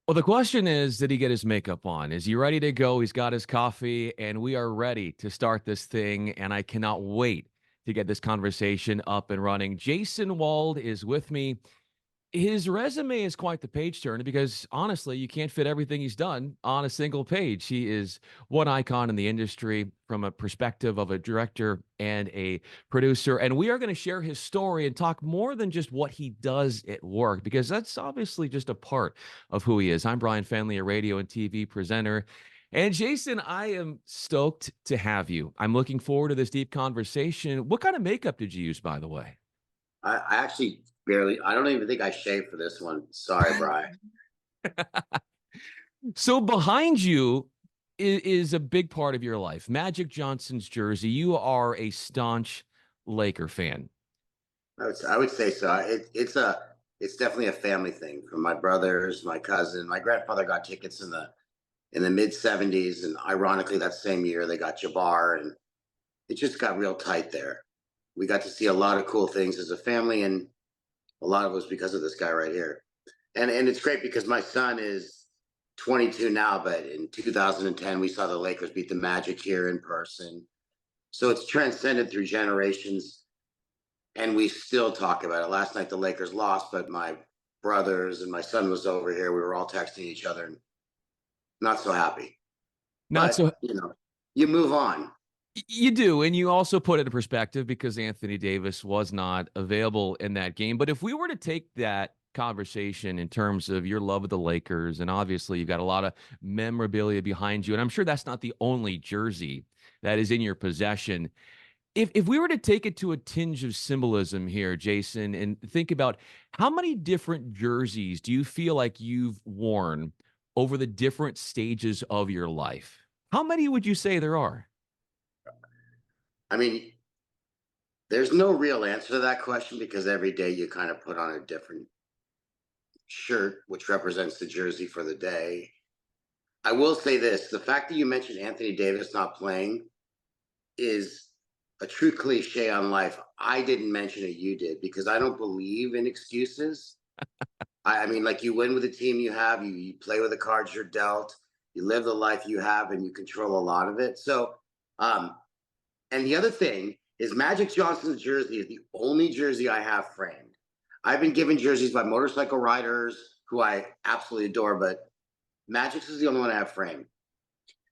Well, the question is, did he get his makeup on? Is he ready to go? He's got his coffee, and we are ready to start this thing. And I cannot wait to get this conversation up and running. Jason Wald is with me. His resume is quite the page turner because honestly, you can't fit everything he's done on a single page. He is one icon in the industry from a perspective of a director and a producer. And we are going to share his story and talk more than just what he does at work, because that's obviously just a part of who he is. I'm Bryan Fenley, a radio and TV presenter. And Jason, I am stoked to have you. I'm looking forward to this deep conversation. What kind of makeup did you use, by the way? I actually barely, I don't even think I shaved for this one. Sorry, Bri. So behind you is a big part of your life. Magic Johnson's jersey. You are a staunch Laker fan. I would say so. It's definitely a family thing from my brothers, my cousin. My grandfather got tickets in the mid 70s, and ironically, that same year they got Jabbar, and it just got real tight there. We got to see a lot of cool things as a family, and a lot of it was because of this guy right here. And it's great because my son is 22 now, but in 2010 we saw the Lakers beat the Magic here in person. So it's transcended through generations, and we still talk about it. Last night the Lakers lost, but my brothers and my son was over here. We were all texting each other and not so happy. Not But so you move on. you do, and you also put it in perspective because Anthony Davis was not available in that game. But if we were to take that conversation in terms of your love of the Lakers, and obviously you've got a lot of memorabilia behind you, and I'm sure that's not the only jersey that is in your possession. If we were to take it to a tinge of symbolism here, Jason, and think about how many different jerseys do you feel like you've worn over the different stages of your life? How many would you say there are? I mean, there's no real answer to that question because every day you kind of put on a different shirt, which represents the jersey for the day. I will say this: the fact that you mentioned Anthony Davis not playing is a true cliche on life. I didn't mention it, you did, because I don't believe in excuses. I mean, like you win with the team you have, you play with the cards you're dealt, you live the life you have, and you control a lot of it. So, and the other thing is Magic Johnson's jersey is the only jersey I have framed. I've been given jerseys by motorcycle riders who I absolutely adore, but Magic's is the only one I have framed.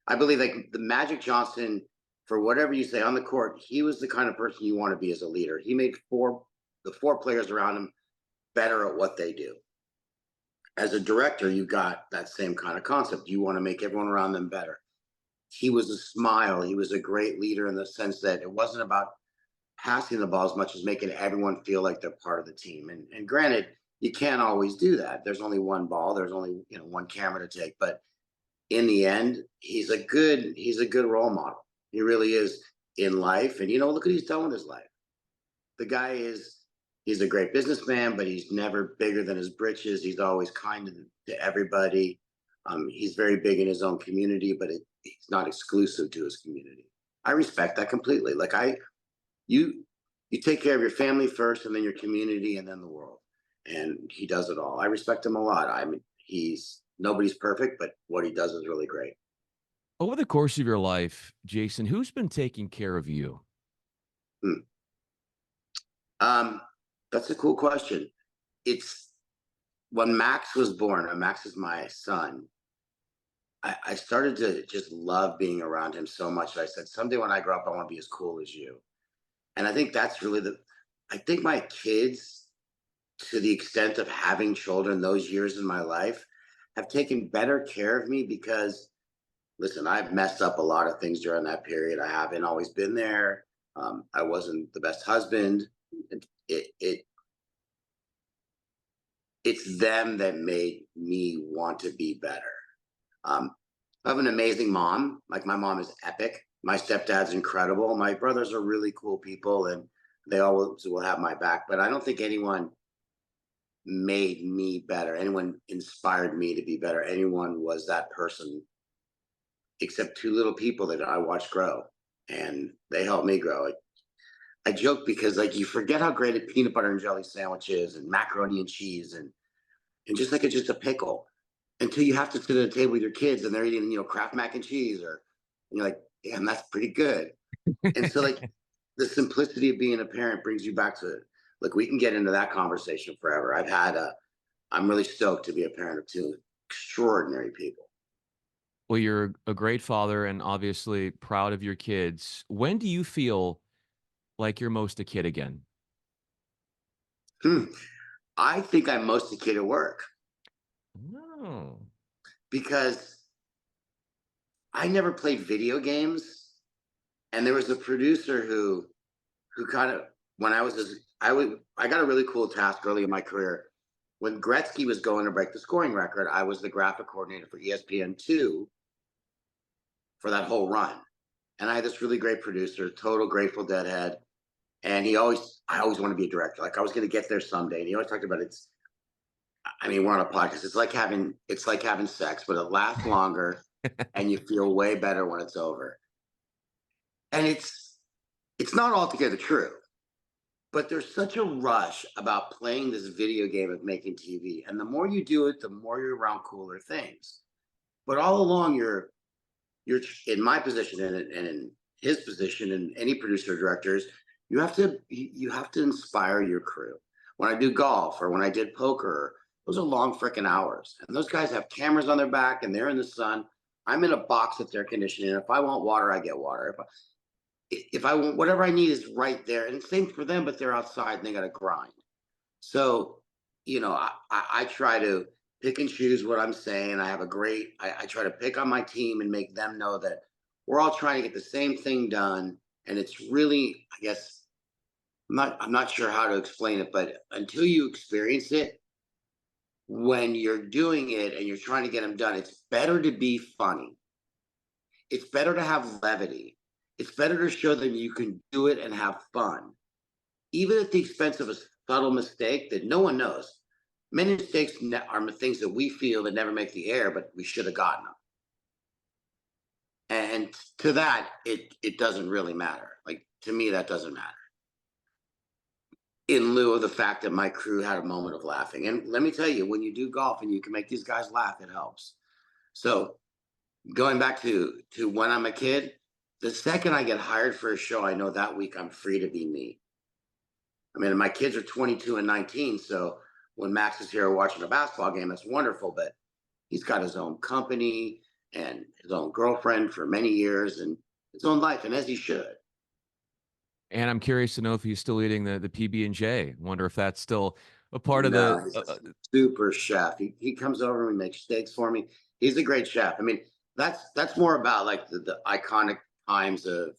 I believe like the Magic Johnson, for whatever you say on the court, he was the kind of person you want to be as a leader. He made the four players around him better at what they do. As a director, you got that same kind of concept. You want to make everyone around them better. He was a smile. He was a great leader in the sense that it wasn't about passing the ball as much as making everyone feel like they're part of the team. And granted, you can't always do that. There's only one ball. There's only one camera to take. But in the end, he's a good role model. He really is in life. And look what he's done with his life. The guy he's a great businessman, but he's never bigger than his britches. He's always kind to everybody. He's very big in his own community, but he's not exclusive to his community. I respect that completely. Like you you take care of your family first, and then your community, and then the world. And he does it all. I respect him a lot. I mean, he's nobody's perfect, but what he does is really great. Over the course of your life, Jason, who's been taking care of you? Hmm. Um, that's a cool question. It's when Max was born, and Max is my son. I started to just love being around him so much that I said, someday when I grow up, I want to be as cool as you. And I think that's really I think my kids, to the extent of having children those years in my life, have taken better care of me because, listen, I've messed up a lot of things during that period. I haven't always been there. I wasn't the best husband. It it's them that made me want to be better. I have an amazing mom. Like my mom is epic. My stepdad's incredible. My brothers are really cool people, and they always will have my back. But I don't think anyone made me better. Anyone inspired me to be better. Anyone was that person, except two little people that I watched grow, and they helped me grow. I joke because like you forget how great a peanut butter and jelly sandwich is, and macaroni and cheese, and just like it's just a pickle. until you have to sit at a table with your kids and they're eating, Kraft mac and cheese, and you're like, damn, that's pretty good. And so, like, the simplicity of being a parent brings you back to it. Look, we can get into that conversation forever. I'm really stoked to be a parent of two extraordinary people. Well, you're a great father and obviously proud of your kids. When do you feel like you're most a kid again? Hmm. I think I'm most a kid at work Oh. because I never played video games. And there was a producer who kind of, when I was I got a really cool task early in my career. When Gretzky was going to break the scoring record, I was the graphic coordinator for ESPN2 for that whole run. And I had this really great producer, total Grateful Dead head. And I always want to be a director. Like, I was going to get there someday. And he always talked about I mean, we're on a podcast. It's like having sex, but it lasts longer and you feel way better when it's over. And it's not altogether true, but there's such a rush about playing this video game of making TV. And the more you do it, the more you're around cooler things. But all along, you're in my position and in his position and any producer or directors, you have to inspire your crew. When I do golf or when I did poker, those are long freaking hours. And those guys have cameras on their back and they're in the sun. I'm in a box that's air conditioning. If I want water, I get water. If I want whatever I need is right there. And same for them, but they're outside and they got to grind. So, I try to pick and choose what I'm saying. I try to pick on my team and make them know that we're all trying to get the same thing done. And it's really, I guess, I'm not sure how to explain it, but until you experience it, when you're doing it and you're trying to get them done, it's better to be funny. It's better to have levity. It's better to show them you can do it and have fun, even at the expense of a subtle mistake that no one knows. Many mistakes are things that we feel that never make the air, but we should have gotten them. And to that, it doesn't really matter. Like, to me, that doesn't matter. In lieu of the fact that my crew had a moment of laughing, and let me tell you, when you do golf and you can make these guys laugh, it helps. So, going back to when I'm a kid, the second I get hired for a show, I know that week I'm free to be me. I mean, my kids are 22 and 19, so when Max is here watching a basketball game, that's wonderful. But he's got his own company and his own girlfriend for many years and his own life, and as he should. And I'm curious to know if he's still eating the PB&J. Wonder if that's still a part of No, the he's a super chef. He comes over and makes steaks for me. He's a great chef. I mean, that's more about like the iconic times of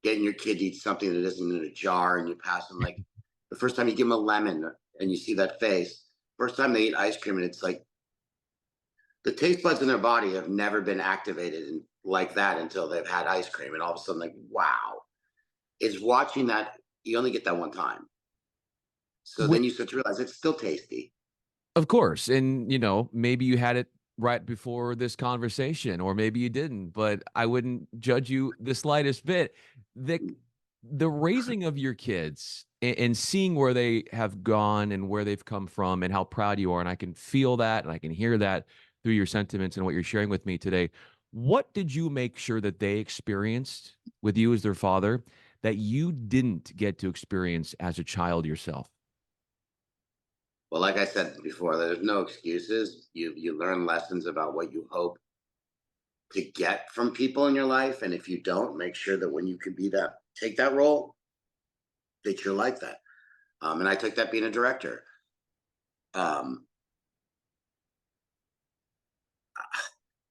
getting your kid to eat something that isn't in a jar and you pass them, like the first time you give them a lemon and you see that face. First time they eat ice cream and it's like the taste buds in their body have never been activated like that until they've had ice cream, and all of a sudden, like, wow, is watching that. You only get that one time, so wi then you start to realize it's still tasty. Of course, and, maybe you had it right before this conversation, or maybe you didn't, but I wouldn't judge you the slightest bit. The raising of your kids and seeing where they have gone and where they've come from and how proud you are, and I can feel that and I can hear that through your sentiments and what you're sharing with me today. What did you make sure that they experienced with you as their father that you didn't get to experience as a child yourself? Well, like I said before, there's no excuses. You learn lessons about what you hope to get from people in your life, and if you don't, make sure that when you can be that, take that role, that you're like that. And I took that being a director. Um,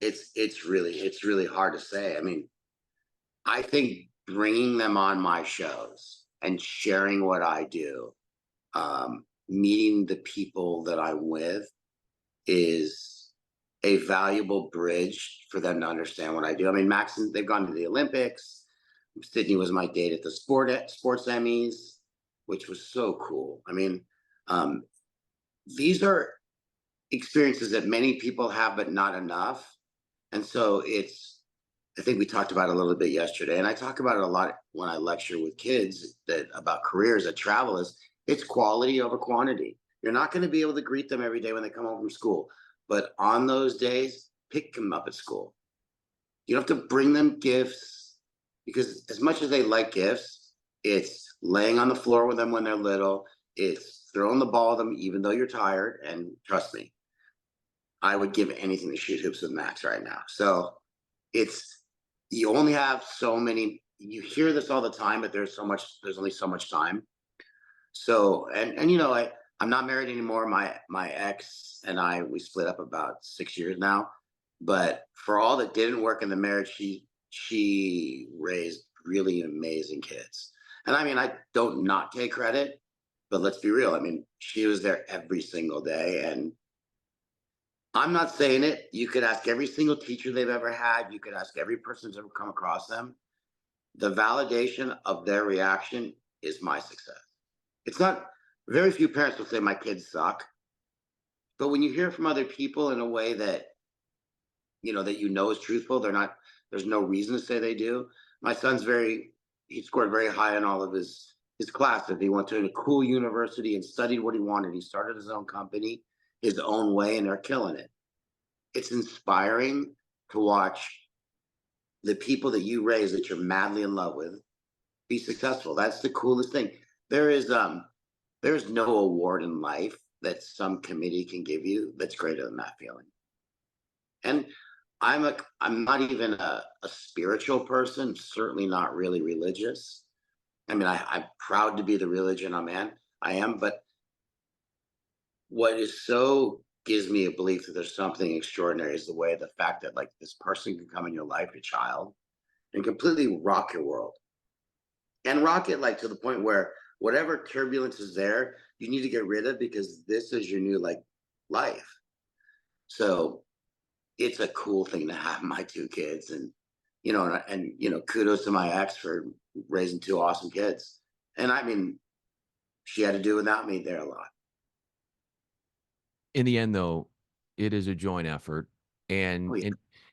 it's really hard to say. I mean, I think bringing them on my shows and sharing what I do, meeting the people that I'm with, is a valuable bridge for them to understand what I do. I mean, Max, they've gone to the Olympics. Sydney was my date at the sports Emmys, which was so cool. I mean, um, these are experiences that many people have, but not enough. And so I think we talked about it a little bit yesterday, and I talk about it a lot when I lecture with kids that about careers that travel is it's quality over quantity. You're not going to be able to greet them every day when they come home from school, But on those days, pick them up at school. You don't have to bring them gifts because as much as they like gifts, it's laying on the floor with them when they're little. It's throwing the ball at them even though you're tired. And trust me, I would give anything to shoot hoops with Max right now. So it's you only have so many. You hear this all the time, but there's so much. There's only so much time. So and I'm not married anymore. My ex and I we split up about 6 years now. But for all that didn't work in the marriage, she raised really amazing kids. And I mean, I don't not take credit, but let's be real. I mean, she was there every single day, and I'm not saying it. You could ask every single teacher they've ever had. You could ask every person who's ever come across them. The validation of their reaction is my success. It's not very few parents will say my kids suck, but when you hear from other people in a way that that is truthful, they're not. There's no reason to say they do. My son's very. He scored very high in all of his classes. He went to a cool university and studied what he wanted. He started his own company, his own way, and they're killing it. It's inspiring to watch the people that you raise that you're madly in love with be successful. That's the coolest thing. There is there's no award in life that some committee can give you that's greater than that feeling. And I'm not even a spiritual person, certainly not really religious. I mean, I'm proud to be the religion I'm in. I am, but what is so gives me a belief that there's something extraordinary is the fact that like this person can come in your life, your child, and completely rock your world. And rock it like to the point where whatever turbulence is there, you need to get rid of because this is your new like life. So it's a cool thing to have my two kids and kudos to my ex for raising two awesome kids. And I mean, she had to do without me there a lot. In the end, though, it is a joint effort, Oh and yeah.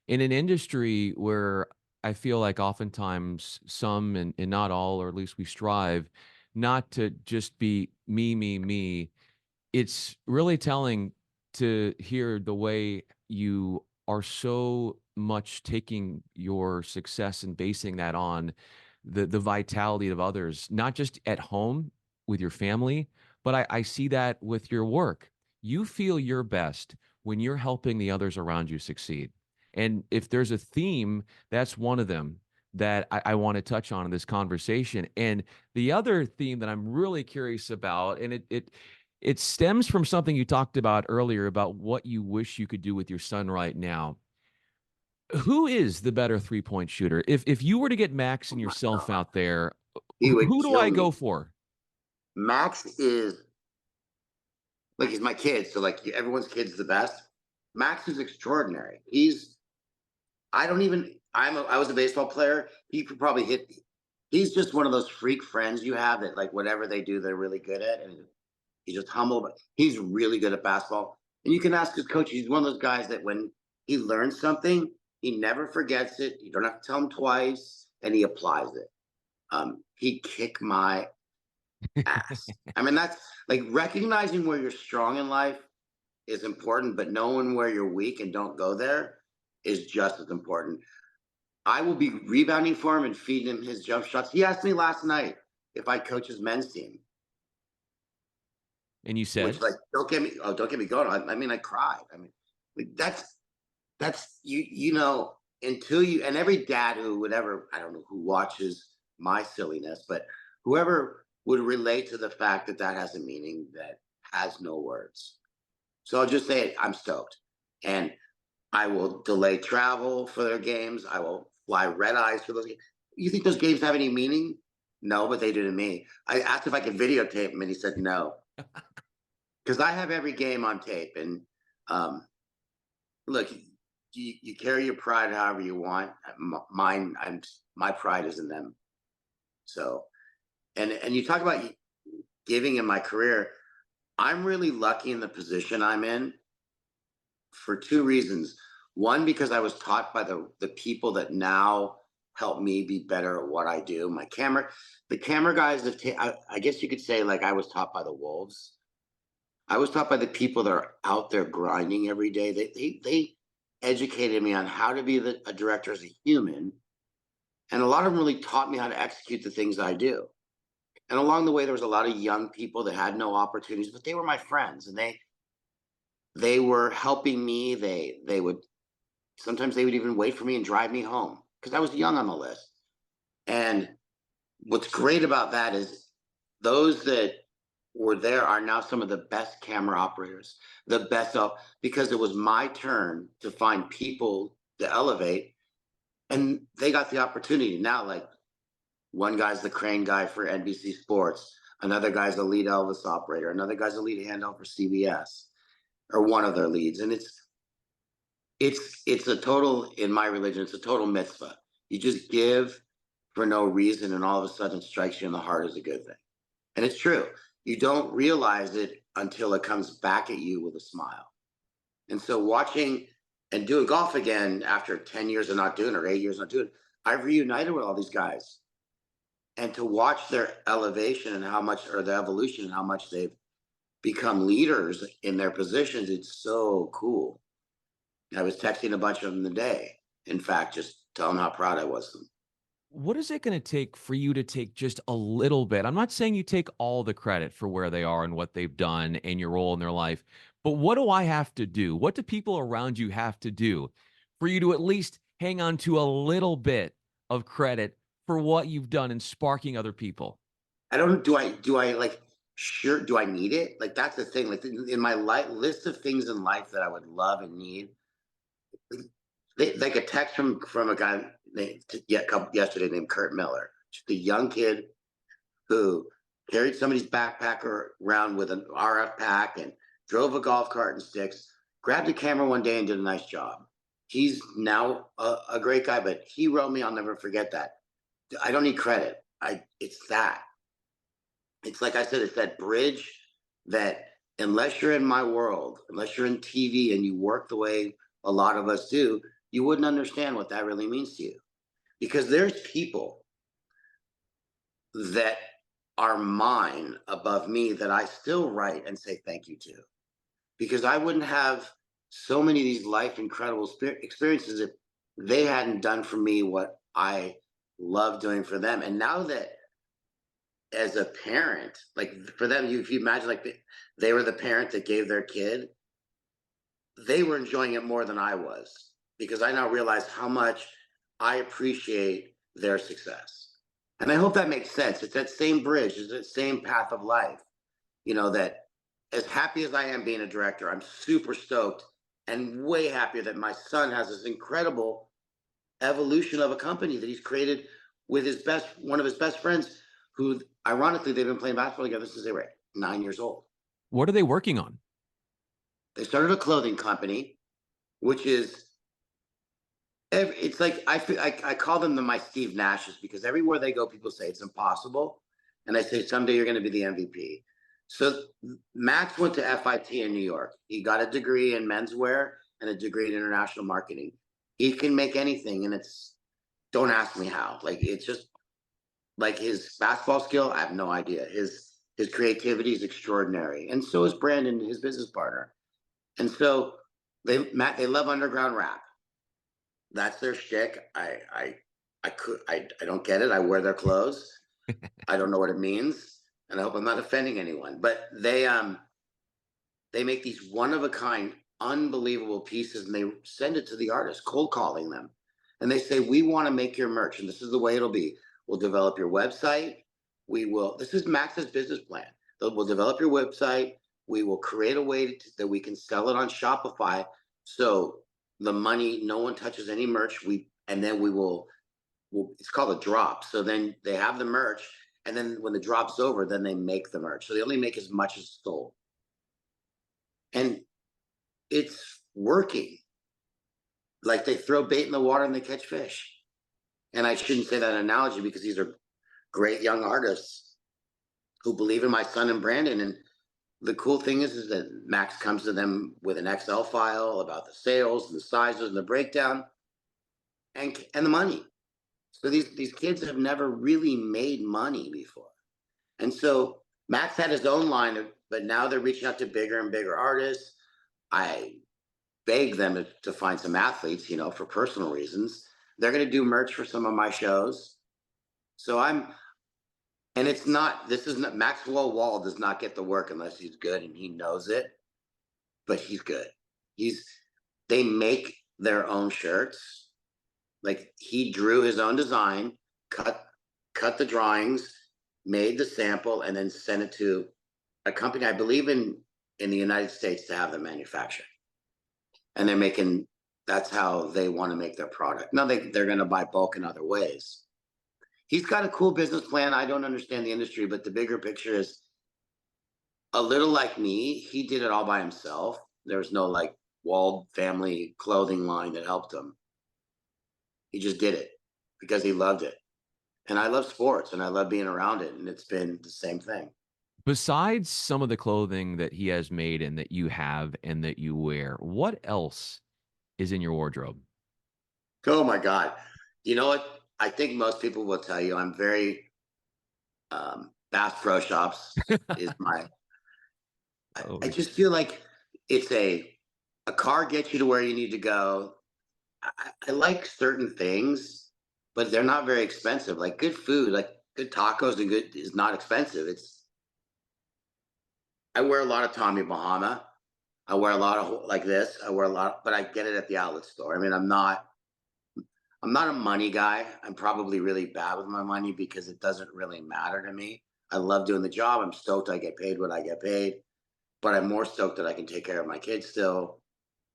in an industry where I feel like oftentimes some and not all, or at least we strive not to just be me, me, me. It's really telling to hear the way you are so much taking your success and basing that on the vitality of others, not just at home with your family, but I see that with your work. You feel your best when you're helping the others around you succeed. And if there's a theme, that's one of them that I want to touch on in this conversation. And the other theme that I'm really curious about, and it stems from something you talked about earlier about what you wish you could do with your son right now. Who is the better three-point shooter? If you were to get Max Oh and my yourself god. out there, He would who do kill I go me. for? Max is like he's my kid, so like everyone's kid's the best. Max is extraordinary. I don't even I was a baseball player. He could probably hit. He's just one of those freak friends you have that like whatever they do, they're really good at, and he's just humble. But he's really good at basketball. And you can ask his coach. He's one of those guys that when he learns something, he never forgets it. You don't have to tell him twice, and he applies it. He kick my ass. I mean, that's like recognizing where you're strong in life is important, but knowing where you're weak and don't go there is just as important. I will be rebounding for him and feeding him his jump shots. He asked me last night if I coach his men's team, And you which said, like don't get me going. I mean, I cried. I mean, like, that's until you and every dad who would ever I don't know who watches my silliness, but whoever would relate to the fact that that has a meaning that has no words. So I'll just say it, I'm stoked. And I will delay travel for their games. I will fly red eyes for those games. You think those games have any meaning? No, but they do to me. I asked if I could videotape him, and he said no. Because I have every game on tape. And um, look, you carry your pride however you want. Mine, my pride is in them. So, and you talk about giving in my career. I'm really lucky in the position I'm in for two reasons. One, because I was taught by the people that now help me be better at what I do. The camera guys I guess you could say like I was taught by the wolves. I was taught by the people that are out there grinding every day. They educated me on how to be a director as a human, and a lot of them really taught me how to execute the things I do. And along the way, there was a lot of young people that had no opportunities, but they were my friends, and they were helping me. They would sometimes they would even wait for me and drive me home because I was young on the list. And what's great about that is those that were there are now some of the best camera operators, the best up because it was my turn to find people to elevate, and they got the opportunity. Now, like one guy's the crane guy for NBC Sports, another guy's the lead Elvis operator, another guy's the lead handle for CBS, or one of their leads, and it's a total in my religion. It's a total mitzvah. You just give for no reason, and all of a sudden, it strikes you in the heart is a good thing. And it's true. You don't realize it until it comes back at you with a smile. And so watching and doing golf again after 10 years of not doing it or 8 years not doing it, I've reunited with all these guys. And to watch their elevation and how much, or the evolution and how much they've become leaders in their positions, it's so cool. I was texting a bunch of them today. In fact, just telling them how proud I was of them. What is it going to take for you to take just a little bit? I'm not saying you take all the credit for where they are and what they've done and your role in their life, but what do I have to do? What do people around you have to do for you to at least hang on to a little bit of credit for what you've done in sparking other people? I don't do I like sure do I need it? Like that's the thing. Like in my life list of things in life that I would love and need, like a text from a guy named yesterday named Kurt Miller, just a young kid who carried somebody's backpack around with an RF pack and drove a golf cart and sticks, grabbed a camera one day and did a nice job. He's now a great guy, but he wrote me. I'll never forget that. I don't need credit. It's that. It's like I said, it's that bridge that unless you're in my world, unless you're in TV and you work the way a lot of us do, you wouldn't understand what that really means to you. Because there's people that are mine above me that I still write and say thank you to. Because I wouldn't have so many of these life incredible experiences if they hadn't done for me what I love doing for them. And now that as a parent, like for them, if you imagine like they were the parent that gave their kid, they were enjoying it more than I was because I now realize how much I appreciate their success. And I hope that makes sense. It's that same bridge, it's that same path of life, that as happy as I am being a director, I'm super stoked and way happier that my son has this incredible evolution of a company that he's created with one of his best friends, who ironically they've been playing basketball together since they were 9 years old. What are they working on? They started a clothing company, which is it's like I call them my Steve Nashes because everywhere they go, people say it's impossible, and I say someday you're going to be the MVP. So Max went to FIT in New York. He got a degree in menswear and a degree in international marketing. He can make anything, and it's don't ask me how. Like it's just like his basketball skill. I have no idea. His creativity is extraordinary, and so is Brandon, his business partner. And so they love underground rap. That's their shtick. I don't get it. I wear their clothes. I don't know what it means, and I hope I'm not offending anyone. But they make these one of a kind, unbelievable pieces, and they send it to the artist, cold calling them, and they say, "We want to make your merch, and this is the way it'll be. We'll develop your website. We will. This is Max's business plan. We'll develop your website. We will create a way that we can sell it on Shopify. So the money, no one touches any merch. And then we will. It's called a drop. So then they have the merch, and then when the drop's over, then they make the merch. So they only make as much as sold, and it's working. Like they throw bait in the water and they catch fish. And I shouldn't say that analogy because these are great young artists who believe in my son and Brandon. And the cool thing is that Max comes to them with an Excel file about the sales and the sizes and the breakdown and the money. So these kids have never really made money before. And so Max had his own line of But now they're reaching out to bigger and bigger artists. I beg them to find some athletes, for personal reasons. They're going to do merch for some of my shows. So and this is not, Maxwell Wall does not get the work unless he's good and he knows it, but he's good. He's, they make their own shirts. Like he drew his own design, cut, cut the drawings, made the sample, and then sent it to a company, I believe in the United States to have them manufactured. And that's how they want to make their product. Now they're going to buy bulk in other ways. He's got a cool business plan. I don't understand the industry, but the bigger picture is a little like me. He did it all by himself. There was no like Wald family clothing line that helped him. He just did it because he loved it. And I love sports and I love being around it. And it's been the same thing. Besides some of the clothing that he has made and that you have and that you wear, what else is in your wardrobe? Oh my God. You know what? I think most people will tell you I'm very Bass Pro Shops is my Oh, I just feel like it's a car gets you to where you need to go. I like certain things, but they're not very expensive. Like good food, like good tacos and good is not expensive. I wear a lot of Tommy Bahama. I wear a lot of like this. I wear a lot, but I get it at the outlet store. I mean, I'm not a money guy. I'm probably really bad with my money because it doesn't really matter to me. I love doing the job. I'm stoked I get paid what I get paid, but I'm more stoked that I can take care of my kids still.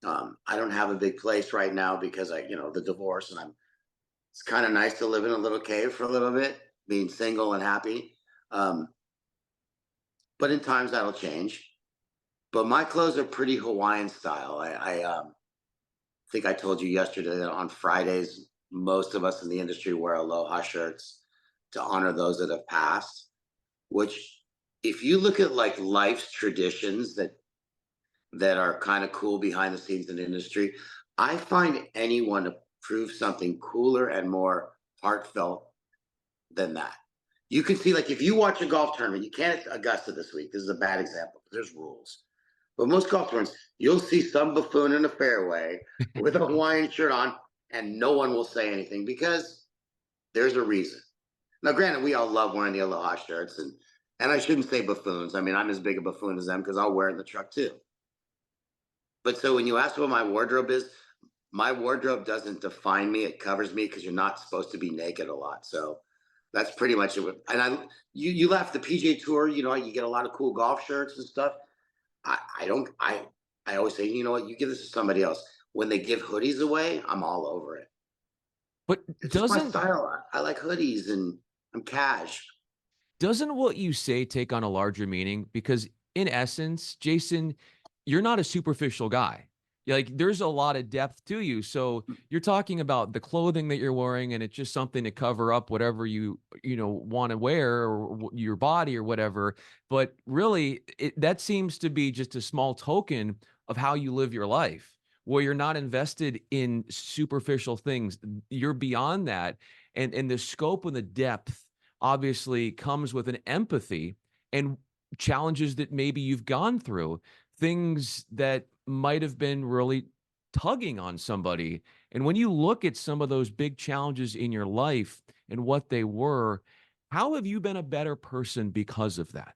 I don't have a big place right now because the divorce, and it's kind of nice to live in a little cave for a little bit, being single and happy. Um, but in times that'll change. But my clothes are pretty Hawaiian style. I think I told you yesterday that on Fridays, most of us in the industry wear aloha shirts to honor those that have passed. Which, if you look at like life's traditions that are kind of cool behind the scenes in the industry, I find anyone to prove something cooler and more heartfelt than that. You can see, like, if you watch a golf tournament, you can't at Augusta this week. This is a bad example. There's rules. But most golf tournaments, you'll see some buffoon in a fairway with a Hawaiian shirt on, and no one will say anything because there's a reason. Now, granted, we all love wearing the aloha shirts, and I shouldn't say buffoons. I mean, I'm as big a buffoon as them because I'll wear it in the truck too. But so when you ask what my wardrobe is, my wardrobe doesn't define me. It covers me because you're not supposed to be naked a lot. So that's pretty much it. And you left the PJ Tour. You get a lot of cool golf shirts and stuff. I don't. I always say, you know what? You give this to somebody else. When they give hoodies away, I'm all over it. but It's just my doesn't style. I like hoodies and I'm cash. doesn't what you say take on a larger meaning? Because in essence, Jason, you're not a superficial guy. Like there's a lot of depth to you. So you're talking about the clothing that you're wearing, and it's just something to cover up whatever you want to wear or your body or whatever. But really, that seems to be just a small token of how you live your life, where you're not invested in superficial things. You're beyond that, and the scope and the depth obviously comes with an empathy and challenges that maybe you've gone through, things that might have been really tugging on somebody. And when you look at some of those big challenges in your life and what they were, how have you been a better person because of that?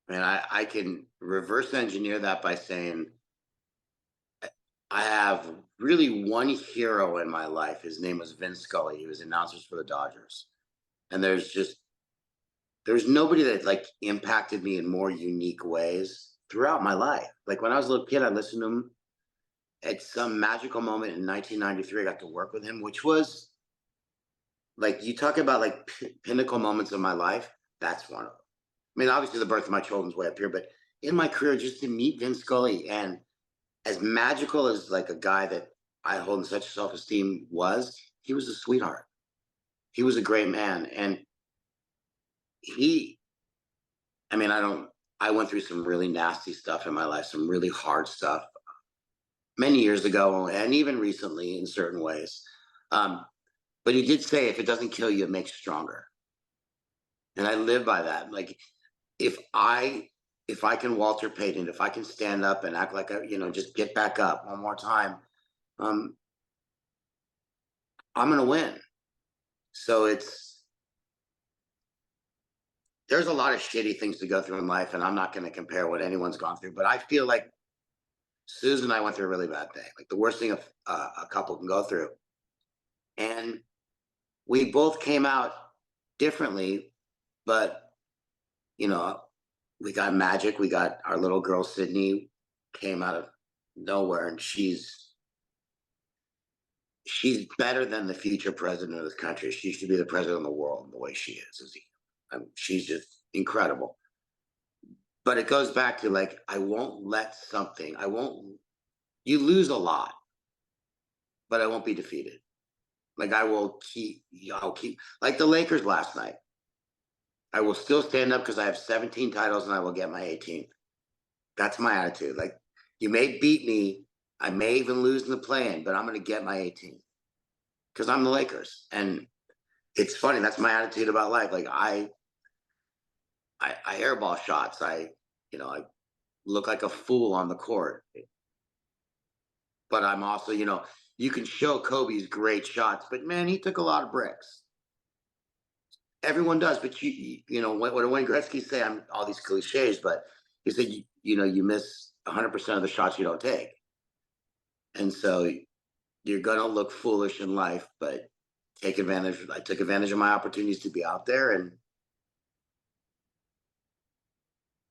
And I can reverse engineer that by saying I have really one hero in my life. His name was Vince Scully. He was announcers for the Dodgers. And there's nobody that like impacted me in more unique ways throughout my life. Like when I was a little kid, I listened to him at some magical moment in 1993. I got to work with him, which was like you talk about like pinnacle moments of my life. That's one of them. I mean, obviously the birth of my children's way up here, but in my career, just to meet Vince Scully and as magical as like a guy that I hold in such self-esteem was, he was a sweetheart. He was a great man. And he, I mean, I went through some really nasty stuff in my life, some really hard stuff many years ago, and even recently in certain ways. Um, but he did say, if it doesn't kill you, it makes you stronger. And I live by that. Like, if I if I can Walter Payton, if I can stand up and act like just get back up one more time, um, I'm gonna win. So there's a lot of shitty things to go through in life, and I'm not going to compare what anyone's gone through. But I feel like Susan and I went through a really bad thing, like the worst thing a couple can go through, and we both came out differently. But you know, we got magic. We got our little girl Sydney came out of nowhere, and she's better than the future president of this country. She should be the president of the world the way she is. She's just incredible. But it goes back to like I won't let something. I won't. You lose a lot, but I won't be defeated. Like I will keep. I'll keep like the Lakers last night. I will still stand up because I have 17 titles and I will get my 18th. That's my attitude. Like you may beat me, I may even lose in the play-in, but I'm going to get my 18th because I'm the Lakers. And it's funny. That's my attitude about life. Like I airball shots. I look like a fool on the court, but I'm also, you can show Kobe's great shots, but man, he took a lot of bricks. Everyone does, but when Wayne Gretzky say I'm all these cliches, but he said you miss 100% of the shots you don't take, and so you're gonna look foolish in life, but take advantage. I took advantage of my opportunities to be out there, and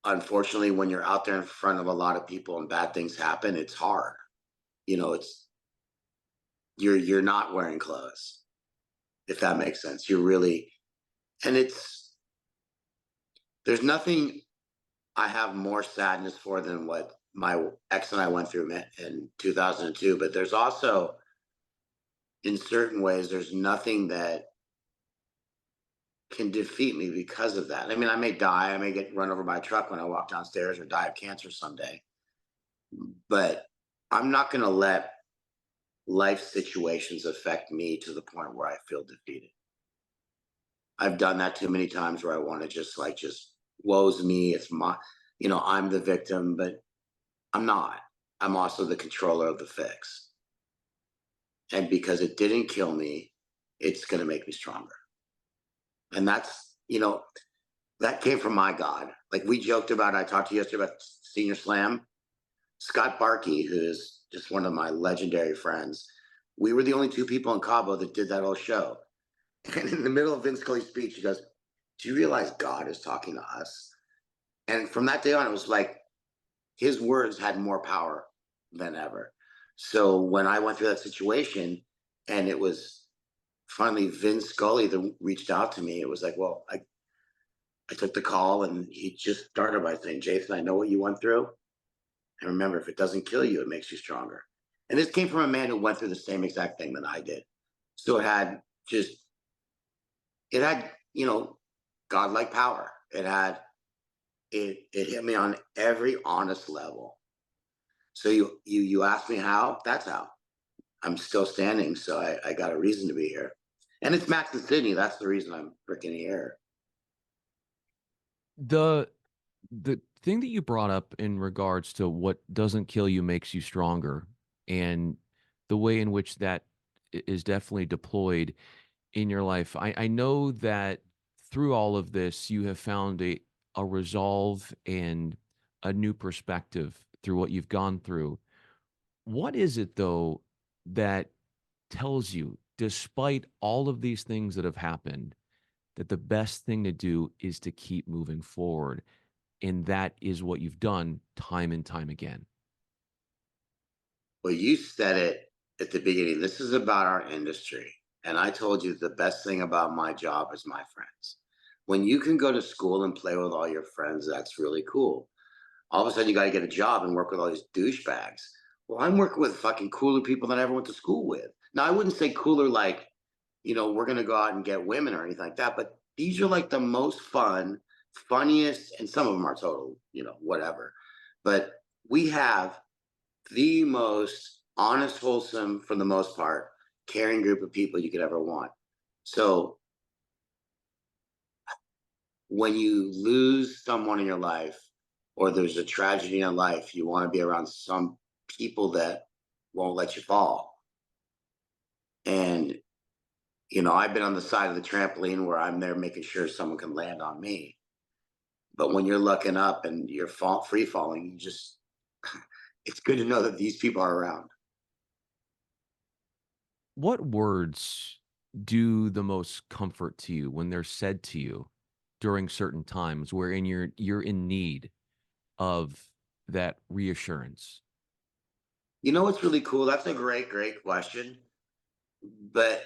unfortunately, when you're out there in front of a lot of people and bad things happen, it's hard. It's you're not wearing clothes, if that makes sense. You're really, and there's nothing I have more sadness for than what my ex and I went through in 2002. But there's also, in certain ways, there's nothing that can defeat me because of that. I mean, I may die, I may get run over by a truck when I walk downstairs or die of cancer someday, but I'm not going to let life situations affect me to the point where I feel defeated. I've done that too many times where I want to just woes me. It's I'm the victim, but I'm not. I'm also the controller of the fix. And because it didn't kill me, it's going to make me stronger. And that came from my God. Like we joked about, I talked to you yesterday about Senior Slam. Scott Barkey, who's just one of my legendary friends, we were the only two people in Cabo that did that whole show. And in the middle of Vince Scully's speech, he goes, "Do you realize God is talking to us?" And from that day on, it was like his words had more power than ever. So when I went through that situation and it was finally Vince Scully that reached out to me, it was like, well, I took the call and he just started by saying, "Jason, I know what you went through. And remember, if it doesn't kill you, it makes you stronger." And this came from a man who went through the same exact thing that I did. So it had, godlike power. It hit me on every honest level. So you asked me how? That's how. I'm still standing, so I got a reason to be here. And it's Max and Sydney. That's the reason I'm freaking here. The the thing that you brought up in regards to what doesn't kill you makes you stronger, and the way in which that is definitely deployed in your life. I know that through all of this, you have found a resolve and a new perspective through what you've gone through. What is it though that tells you, despite all of these things that have happened, that the best thing to do is to keep moving forward? And that is what you've done time and time again. Well, you said it at the beginning. This is about our industry. And I told you the best thing about my job is my friends. When you can go to school and play with all your friends, that's really cool. All of a sudden, you got to get a job and work with all these douchebags. Well, I'm working with fucking cooler people than I ever went to school with. Now, I wouldn't say cooler like, we're going to go out and get women or anything like that, but these are like the most fun, funniest, and some of them are total, whatever. But we have the most honest, wholesome, for the most part, caring group of people you could ever want. So when you lose someone in your life or there's a tragedy in your life, you want to be around some people that won't let you fall. And, I've been on the side of the trampoline where I'm there making sure someone can land on me. But when you're looking up and you're free falling, it's good to know that these people are around. What words do the most comfort to you when they're said to you during certain times wherein you're in need of that reassurance? You know what's really cool? That's a great, great question. But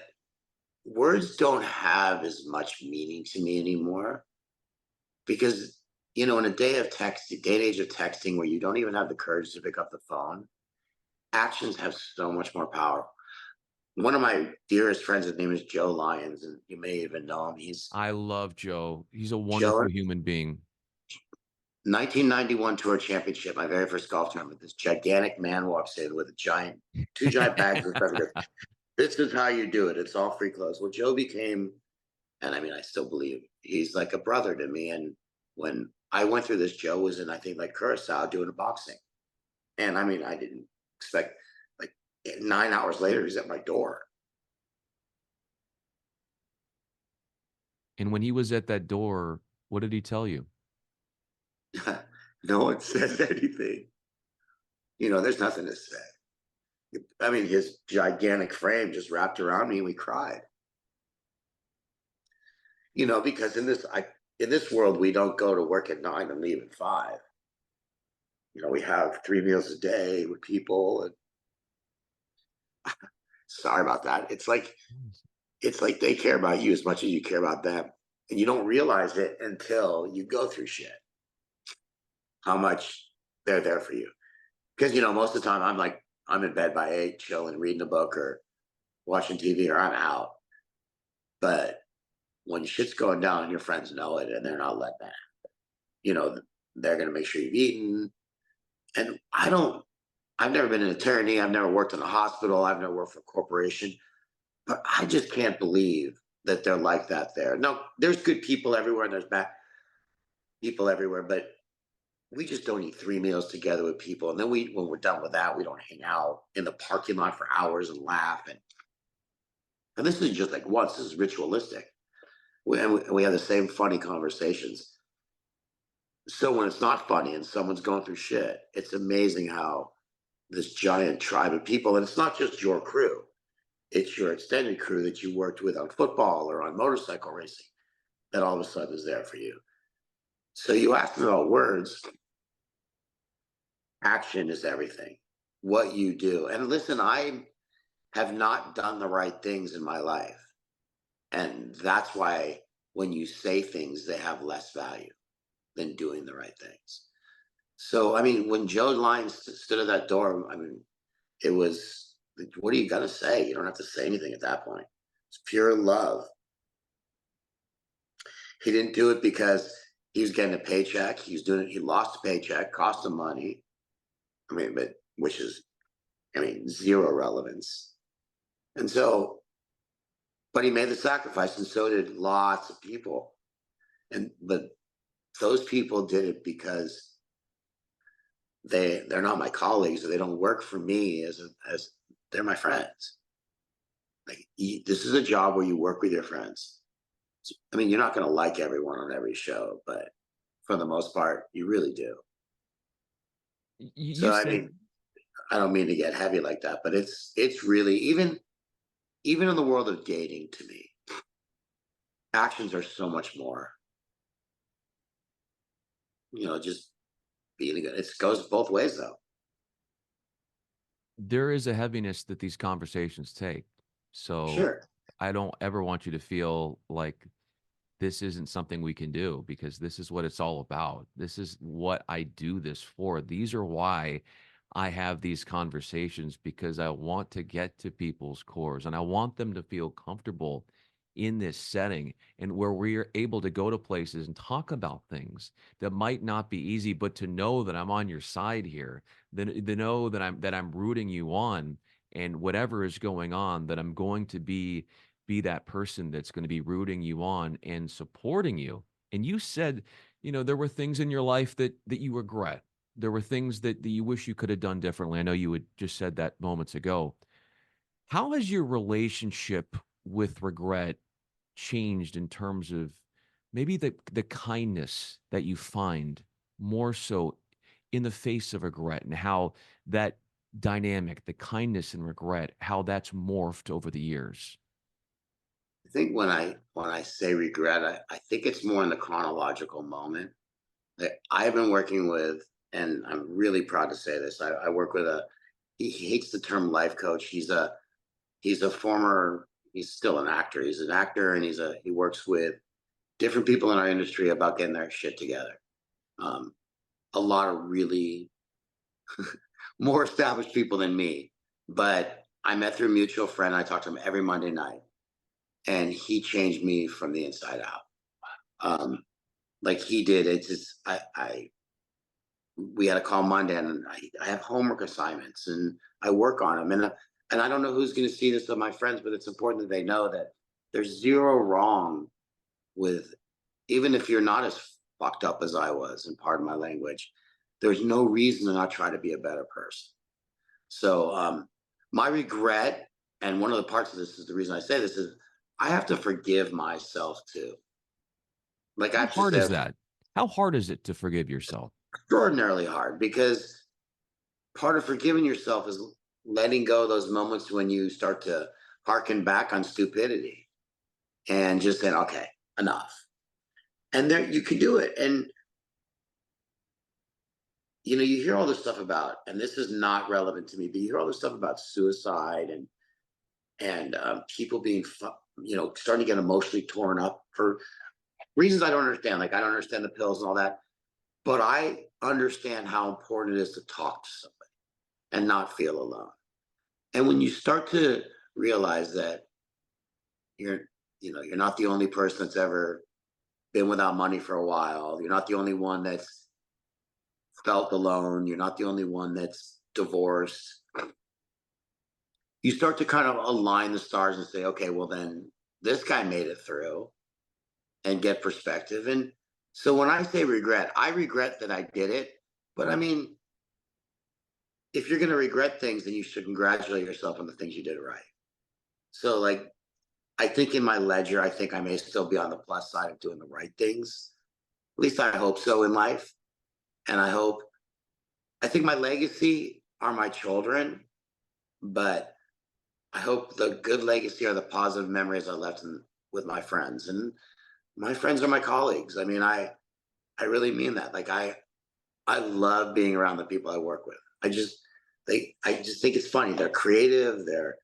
words don't have as much meaning to me anymore because, in a day and age of texting where you don't even have the courage to pick up the phone, actions have so much more power. One of my dearest friends, his name is Joe Lyons, and you may even know him. He's I love Joe. He's a Joe, wonderful human being. 1991 Tour Championship, my very first golf tournament. This gigantic man walks in with two giant bags of stuff. He goes, "This is how you do it. It's all free clothes." Well, Joe became, and I mean, I still believe he's like a brother to me. And when I went through this, Joe was in, I think, like Curacao doing a boxing. And I mean, I didn't expect, like, 9 hours later, he's at my door. And when he was at that door, what did he tell you? No one says anything. There's nothing to say. I mean, his gigantic frame just wrapped around me and we cried. Because in this world, we don't go to work at 9 and leave at 5. We have 3 meals a day with people. And sorry about that. It's like they care about you as much as you care about them. And you don't realize it until you go through shit, how much they're there for you. Because, most of the time I'm in bed by 8, chilling, reading a book or watching TV, or I'm out. But when shit's going down and your friends know it and they're not letting that, you know, they're going to make sure you've eaten. And I've never been an attorney. I've never worked in a hospital. I've never worked for a corporation, but I just can't believe that they're like that there. No, there's good people everywhere and there's bad people everywhere, but we just don't eat 3 meals together with people. And then when we're done with that, we don't hang out in the parking lot for hours and laugh. And this is just like once, this is ritualistic. And we have the same funny conversations. So when it's not funny and someone's going through shit, it's amazing how this giant tribe of people, and it's not just your crew, it's your extended crew that you worked with on football or on motorcycle racing that all of a sudden is there for you. So you asked me about words. Action is everything. What you do. And listen, I have not done the right things in my life. And that's why when you say things, they have less value than doing the right things. So, I mean, when Joe Lyons stood at that door, I mean, it was, what are you going to say? You don't have to say anything at that point. It's pure love. He didn't do it because he was getting a paycheck. He was doing it. He lost a paycheck, cost him money. I mean, but which is, I mean, zero relevance. And so, but he made the sacrifice, and so did lots of people. But those people did it because they're not my colleagues, or they don't work for me as they're my friends. Like, this is a job where you work with your friends. I mean, you're not going to like everyone on every show, but for the most part, you really do. You So, I said mean, I don't mean to get heavy like that, but it's really, even in the world of dating, to me, actions are so much more. Just being good. It goes both ways, though. there is a heaviness that these conversations take. So Sure. I don't ever want you to feel like this isn't something we can do, because this is what it's all about. This is what I do this for. These are why I have these conversations, because I want to get to people's cores and I want them to feel comfortable in this setting, and where we're able to go to places and talk about things that might not be easy, but to know that I'm on your side here, then to know that I'm rooting you on, and whatever is going on, that I'm going to be that person that's going to be rooting you on and supporting you And you said, there were things in your life that you regret. There were things that you wish you could have done differently. I know you had just said that moments ago. How has your relationship with regret changed in terms of maybe the kindness that you find more so in the face of regret, and how that dynamic, the kindness and regret, how that's morphed over the years? I think when I say regret, I think it's more in the chronological moment that I've been working with, and I'm really proud to say this. I work with he hates the term life coach. He's a former, he's still an actor. He's an actor, and he works with different people in our industry about getting their shit together. Um, a lot of really more established people than me, but I met through a mutual friend. I talk to him every Monday night, and he changed me from the inside out. Um, like he did. It's just I we had a call Monday, and I have homework assignments, and I work on them, and I don't know who's going to see this of my friends, but it's important that they know that there's zero wrong with, even if you're not as fucked up as I was, and pardon my language, there's no reason to not try to be a better person. So my regret, and one of the parts of this is the reason I say this is I have to forgive myself too. Like I How have to hard say is that? How hard is it to forgive yourself? extraordinarily hard, because part of forgiving yourself is letting go of those moments when you start to harken back on stupidity and just saying, okay, enough. And there you can do it. And you hear all this stuff about, and this is not relevant to me, but you hear all this stuff about suicide and people being, starting to get emotionally torn up for reasons I don't understand. Like I don't understand the pills and all that, but I understand how important it is to talk to somebody and not feel alone. And when you start to realize that you're, you're not the only person that's ever been without money for a while, you're not the only one that's felt alone, you're not the only one that's divorced, you start to kind of align the stars and say, okay, well, then this guy made it through, and get perspective. And so when I say regret, I regret that I did it. But I mean, if you're going to regret things, then you should congratulate yourself on the things you did right. So, like, I think in my ledger, I think I may still be on the plus side of doing the right things. At least I hope so in life. And I think my legacy are my children, but I hope the good legacy are the positive memories I left with my friends. And my friends are my colleagues. I mean, I really mean that. Like I love being around the people I work with. I just think it's funny. They're creative. They're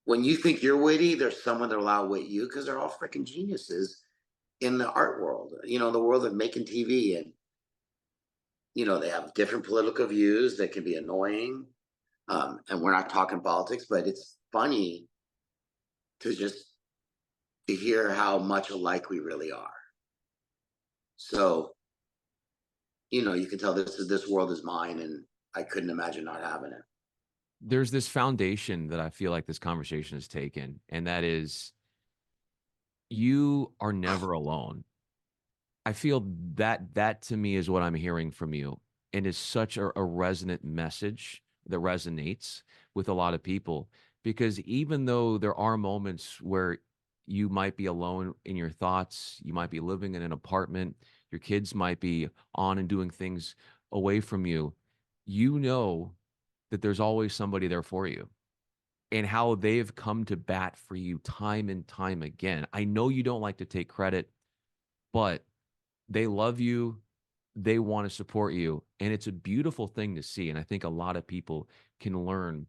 When you think you're witty, there's someone that'll outwit you because they're all freaking geniuses in the art world. The world of making TV, and they have different political views that can be annoying. And we're not talking politics, but it's funny to just to hear how much alike we really are. So you can tell this world is mine, and I couldn't imagine not having it. There's this foundation that I feel like this conversation has taken, and that is you are never alone. I feel that to me is what I'm hearing from you, and is such a resonant message that resonates with a lot of people, because even though there are moments where you might be alone in your thoughts, you might be living in an apartment, your kids might be on and doing things away from you, you know that there's always somebody there for you, and how they've come to bat for you time and time again. I know you don't like to take credit, but they love you. They want to support you. And it's a beautiful thing to see. And I think a lot of people can learn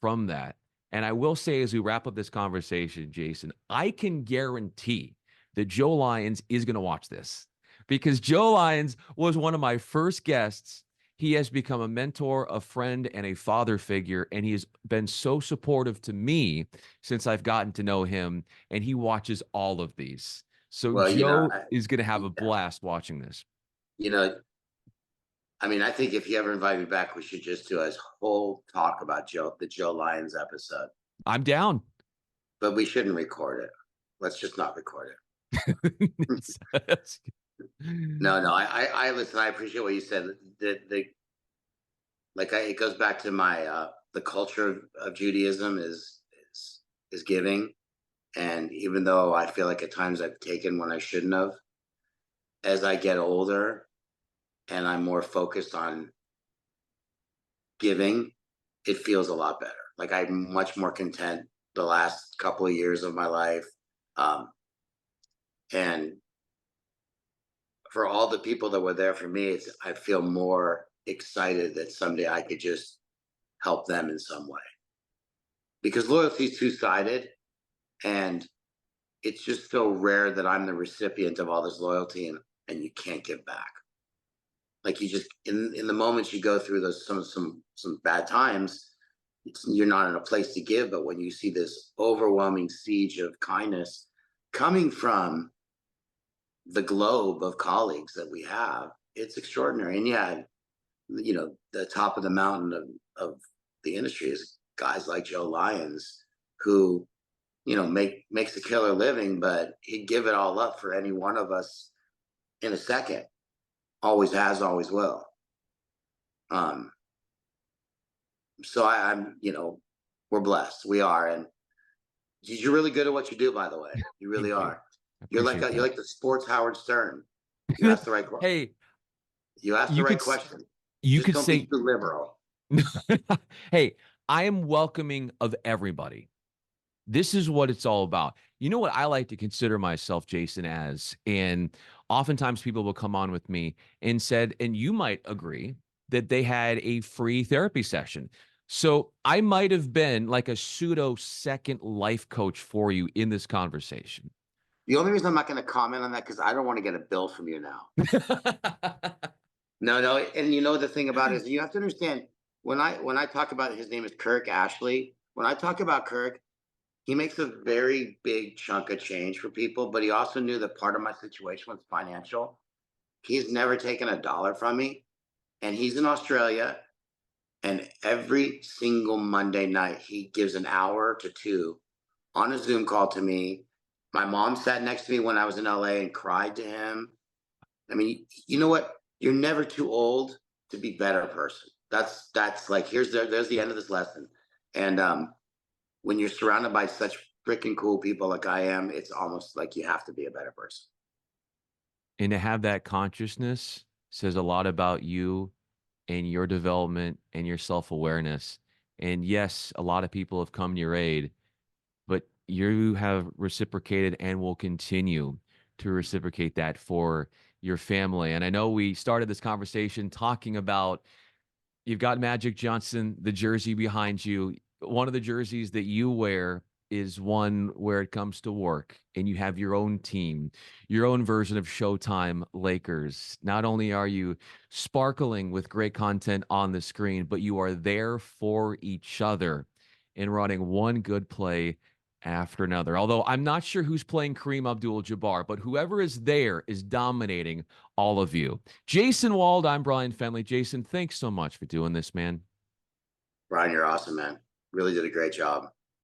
from that. And I will say, as we wrap up this conversation, Jason, I can guarantee that Joe Lyons is going to watch this, because Joe Lyons was one of my first guests. He has become a mentor, a friend, and a father figure. And he has been so supportive to me since I've gotten to know him. And he watches all of these. So Well, Joe is going to have a yeah, blast watching this. you know, I mean, I think if you ever invite me back, we should just do a whole talk about the Joe Lyons episode. I'm down. But we shouldn't record it. Let's just not record it. That's- No, no, I listen. I appreciate what you said. The it goes back to my the culture of Judaism is giving, and even though I feel like at times I've taken when I shouldn't have, as I get older and I'm more focused on giving, it feels a lot better. Like I'm much more content the last couple of years of my life, um, and for all the people that were there for me, I feel more excited that someday I could just help them in some way because loyalty is two sided, and it's just so rare that I'm the recipient of all this loyalty and you can't give back. Like you just in the moments you go through those some bad times, you're not in a place to give. But when you see this overwhelming siege of kindness coming from the globe of colleagues that we have, it's extraordinary. And yeah, the top of the mountain of the industry is guys like Joe Lyons, who makes a killer living, but he'd give it all up for any one of us in a second. Always has, always will. Um, so we're blessed. We are, and you're really good at what you do. By the way, you really Thank you. are. I You're appreciate that. like the sports Howard Stern. You asked the right question. Hey, You asked the you right could question. you Just could don't be say too liberal. hey, I am welcoming of everybody. This is what it's all about. You know what I like to consider myself, Jason, as, and oftentimes people will come on with me and said, and you might agree that they had a free therapy session. So I might have been like a pseudo second life coach for you in this conversation. The only reason I'm not going to comment on that because I don't want to get a bill from you now. No, no, and the thing about it is you have to understand when I talk about his name is Kirk Ashley. When I talk about Kirk, he makes a very big chunk of change for people, but he also knew that part of my situation was financial. He's never taken a dollar from me, and he's in Australia. And every single Monday night, he gives an hour to two on a Zoom call to me. My mom sat next to me when I was in LA and cried to him. I mean, you know what? You're never too old to be a better person. That's like there's the end of this lesson. And when you're surrounded by such freaking cool people like I am, it's almost like you have to be a better person. And to have that consciousness says a lot about you and your development and your self-awareness. And yes, a lot of people have come to your aid, but you have reciprocated and will continue to reciprocate that for your family. And I know we started this conversation talking about you've got Magic Johnson, the jersey behind you. One of the jerseys that you wear is one where it comes to work and you have your own team, your own version of Showtime Lakers. Not only are you sparkling with great content on the screen, but you are there for each other and running one good play after another. Although I'm not sure who's playing Kareem Abdul-Jabbar, but whoever is there is dominating all of you. Jason Wald, I'm Bryan Fenley. Jason, thanks so much for doing this, man. Brian, you're awesome, man. Really did a great job.